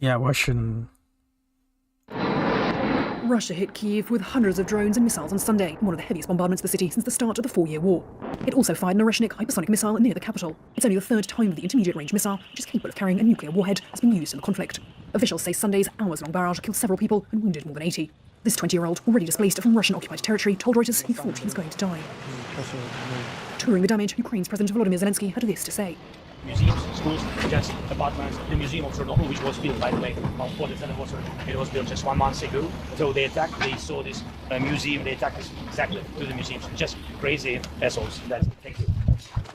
Yeah, Russian. Russia hit Kyiv with hundreds of drones and missiles on Sunday, one of the heaviest bombardments of the city since the start of the 4-year war. It also fired an Oreshnik hypersonic missile near the capital. It's only the third time that the intermediate-range missile, which is capable of carrying a nuclear warhead, has been used in the conflict. Officials say Sunday's hours-long barrage killed several people and wounded more than 80. This 20-year-old, already displaced from Russian-occupied territory, told Reuters he thought he was going to die. Touring the damage, Ukraine's President Volodymyr Zelensky had this to say. Museums, schools, just apartments. The museum of Chernobyl, which was built, by the way, it was built just 1 month ago. So they attacked, they saw this museum, they attacked this exactly to the museum. Just crazy assholes. Thank you.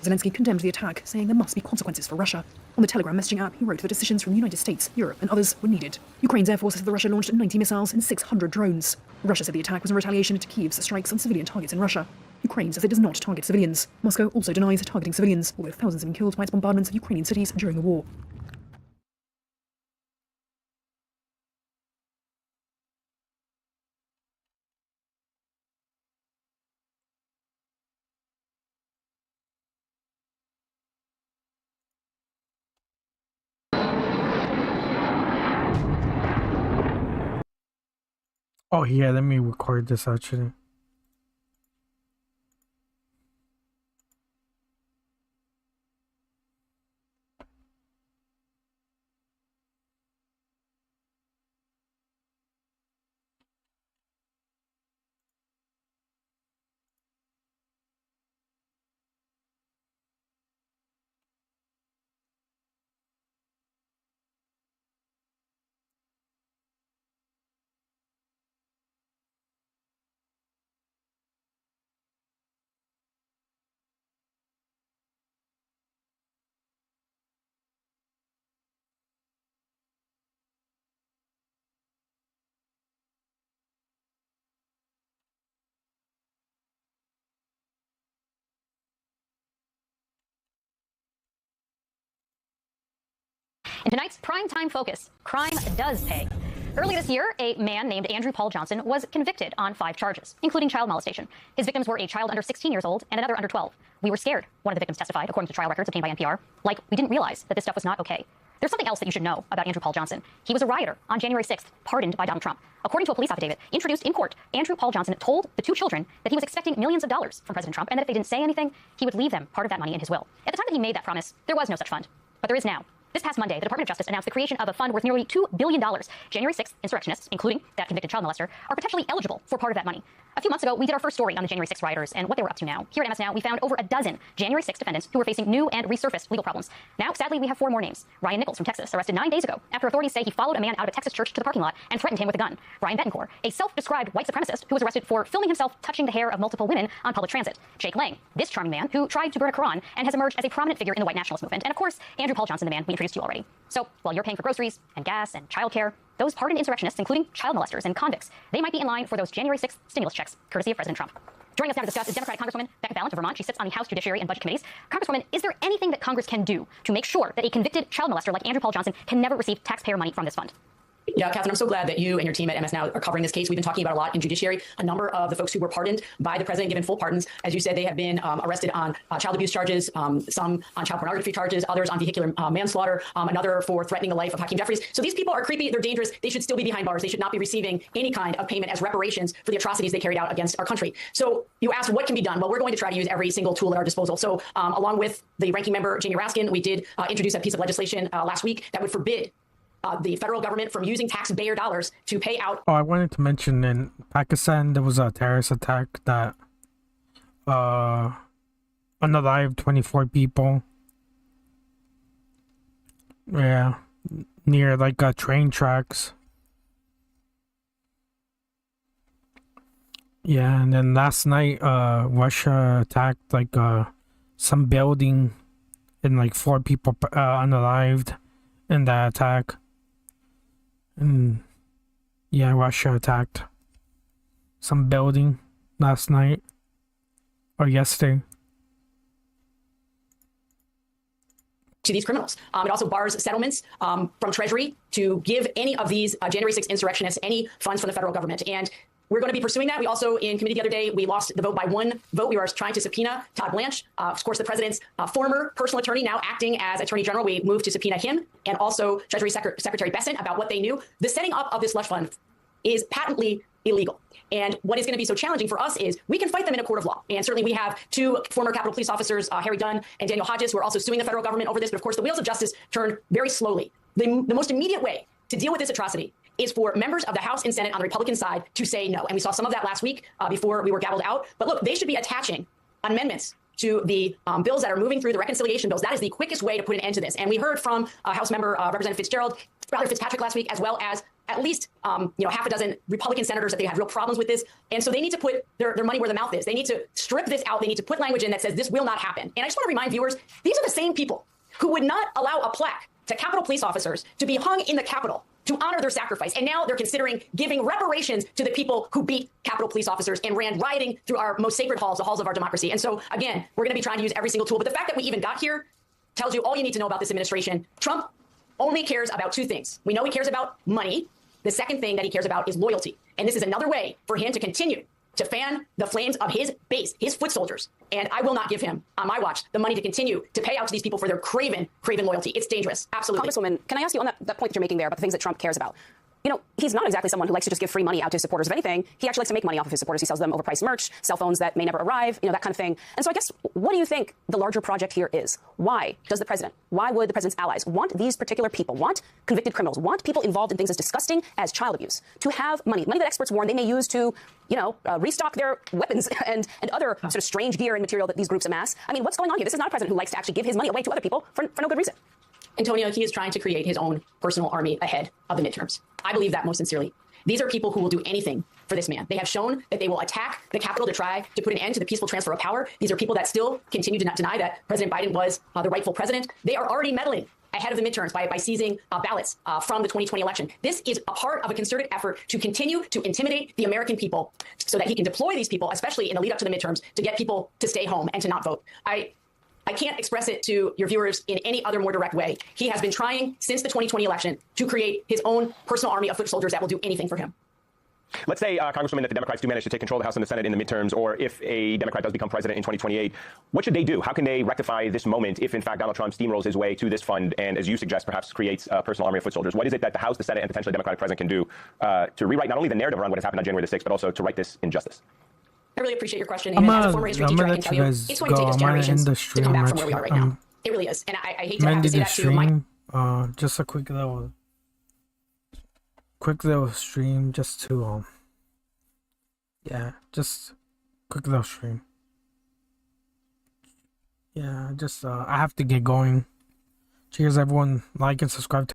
Zelensky condemned the attack, saying there must be consequences for Russia. On the Telegram messaging app, he wrote that decisions from the United States, Europe, and others were needed. Ukraine's air force says that Russia launched 90 missiles and 600 drones. Russia said the attack was in retaliation to Kyiv's strikes on civilian targets in Russia. Ukraine says it does not target civilians. Moscow also denies targeting civilians, although thousands have been killed by its bombardments of Ukrainian cities during the war. Oh yeah, let me record this actually. In tonight's primetime focus, crime does pay. Early this year, a man named Andrew Paul Johnson was convicted on 5 charges, including child molestation. His victims were a child under 16 years old and another under 12. We were scared, one of the victims testified, according to trial records obtained by NPR. Like, we didn't realize that this stuff was not okay. There's something else that you should know about Andrew Paul Johnson. He was a rioter on January 6th, pardoned by Donald Trump. According to a police affidavit introduced in court, Andrew Paul Johnson told the 2 children that he was expecting millions of dollars from President Trump and that if they didn't say anything, he would leave them part of that money in his will. At the time that he made that promise, there was no such fund. But there is now. This past Monday, the Department of Justice announced the creation of a fund worth nearly $2 billion. January 6th insurrectionists, including that convicted child molester, are potentially eligible for part of that money. A few months ago, we did our first story on the January 6th rioters and what they were up to now. Here at MS Now, we found over a dozen January 6th defendants who were facing new and resurfaced legal problems. Now, sadly, we have 4 more names. Ryan Nichols from Texas, arrested 9 days ago after authorities say he followed a man out of a Texas church to the parking lot and threatened him with a gun. Brian Betancourt, a self-described white supremacist who was arrested for filming himself touching the hair of multiple women on public transit. Jake Lang, this charming man who tried to burn a Quran and has emerged as a prominent figure in the white nationalist movement. And of course, Andrew Paul Johnson, the man we introduced to you already. So, while you're paying for groceries and gas and childcare, those pardoned insurrectionists, including child molesters and convicts, they might be in line for those January 6th stimulus checks, courtesy of President Trump. Joining us now to discuss is Democratic Congresswoman Becca Balint of Vermont. She sits on the House Judiciary and Budget Committees. Congresswoman, is there anything that Congress can do to make sure that a convicted child molester like Andrew Paul Johnson can never receive taxpayer money from this fund? Yeah, Catherine, I'm so glad that you and your team at MS Now are covering this case. We've been talking about a lot in judiciary. A number of the folks who were pardoned by the president, given full pardons, as you said, they have been arrested on child abuse charges, some on child pornography charges, others on vehicular manslaughter, another for threatening the life of Hakeem Jeffries. So these people are creepy, they're dangerous, they should still be behind bars. They should not be receiving any kind of payment as reparations for the atrocities they carried out against our country. So you asked what can be done. Well, we're going to try to use every single tool at our disposal. So along with the ranking member, Jamie Raskin, we did introduce a piece of legislation last week that would forbid the federal government from using taxpayer dollars to pay out. Oh, I wanted to mention in Pakistan there was a terrorist attack that unalived 24 people. Yeah, near like train tracks. Yeah, and then last night Russia attacked like some building and like 4 people unalived in that attack. And yeah, Russia attacked some building last night or yesterday. To these criminals. It also bars settlements from Treasury to give any of these January 6th insurrectionists any funds from the federal government. And we're going to be pursuing that. We also, in committee the other day, we lost the vote by 1 vote. We are trying to subpoena Todd Blanche, of course, the president's former personal attorney, now acting as attorney general. We moved to subpoena him and also Treasury Secretary Bessent about what they knew. The setting up of this slush fund is patently illegal. And what is going to be so challenging for us is we can fight them in a court of law. And certainly we have 2 former Capitol Police officers, Harry Dunn and Daniel Hodges, who are also suing the federal government over this. But of course, the wheels of justice turn very slowly. The most immediate way to deal with this atrocity is for members of the House and Senate on the Republican side to say no. And we saw some of that last week before we were gabbled out. But look, they should be attaching amendments to the bills that are moving through the reconciliation bills. That is the quickest way to put an end to this. And we heard from House member Representative Fitzpatrick last week, as well as at least half a dozen Republican senators that they have real problems with this. And so they need to put their money where the mouth is. They need to strip this out. They need to put language in that says this will not happen. And I just want to remind viewers, these are the same people who would not allow a plaque to Capitol Police officers to be hung in the Capitol to honor their sacrifice. And now they're considering giving reparations to the people who beat Capitol Police officers and ran rioting through our most sacred halls, the halls of our democracy. And so, again, we're going to be trying to use every single tool. But the fact that we even got here tells you all you need to know about this administration. Trump only cares about 2 things. We know he cares about money. The second thing that he cares about is loyalty. And this is another way for him to continue to fan the flames of his base, his foot soldiers. And I will not give him, on my watch, the money to continue to pay out to these people for their craven loyalty. It's dangerous. Absolutely. Congresswoman, can I ask you on that point that you're making there about the things that Trump cares about? You know, he's not exactly someone who likes to just give free money out to his supporters. If anything, he actually likes to make money off of his supporters. He sells them overpriced merch, cell phones that may never arrive, that kind of thing. And so I guess, what do you think the larger project here is? Why would the president's allies want these particular people, want convicted criminals, want people involved in things as disgusting as child abuse, to have money that experts warn they may use to, restock their weapons and other sort of strange gear and material that these groups amass? I mean, what's going on here? This is not a president who likes to actually give his money away to other people for no good reason. Antonio, he is trying to create his own personal army ahead of the midterms. I believe that most sincerely. These are people who will do anything for this man. They have shown that they will attack the Capitol to try to put an end to the peaceful transfer of power. These are people that still continue to not deny that President Biden was the rightful president. They are already meddling ahead of the midterms by seizing ballots from the 2020 election. This is a part of a concerted effort to continue to intimidate the American people so that he can deploy these people, especially in the lead up to the midterms, to get people to stay home and to not vote. I can't express it to your viewers in any other more direct way. He has been trying since the 2020 election to create his own personal army of foot soldiers that will do anything for him. Let's say, Congresswoman, that the Democrats do manage to take control of the House and the Senate in the midterms, or if a Democrat does become president in 2028, what should they do? How can they rectify this moment if, in fact, Donald Trump steamrolls his way to this fund and, as you suggest, perhaps creates a personal army of foot soldiers? What is it that the House, the Senate, and potentially the Democratic president can do to rewrite not only the narrative around what has happened on January the 6th, but also to right this injustice? I really appreciate your question. And as a former history teacher, I can tell you, it's going to take us generations to come back from where we are right now. It really is. And I hate to have to say that to my... just a quick little stream just to, just quick little stream. I have to get going. Cheers, everyone. Like and subscribe to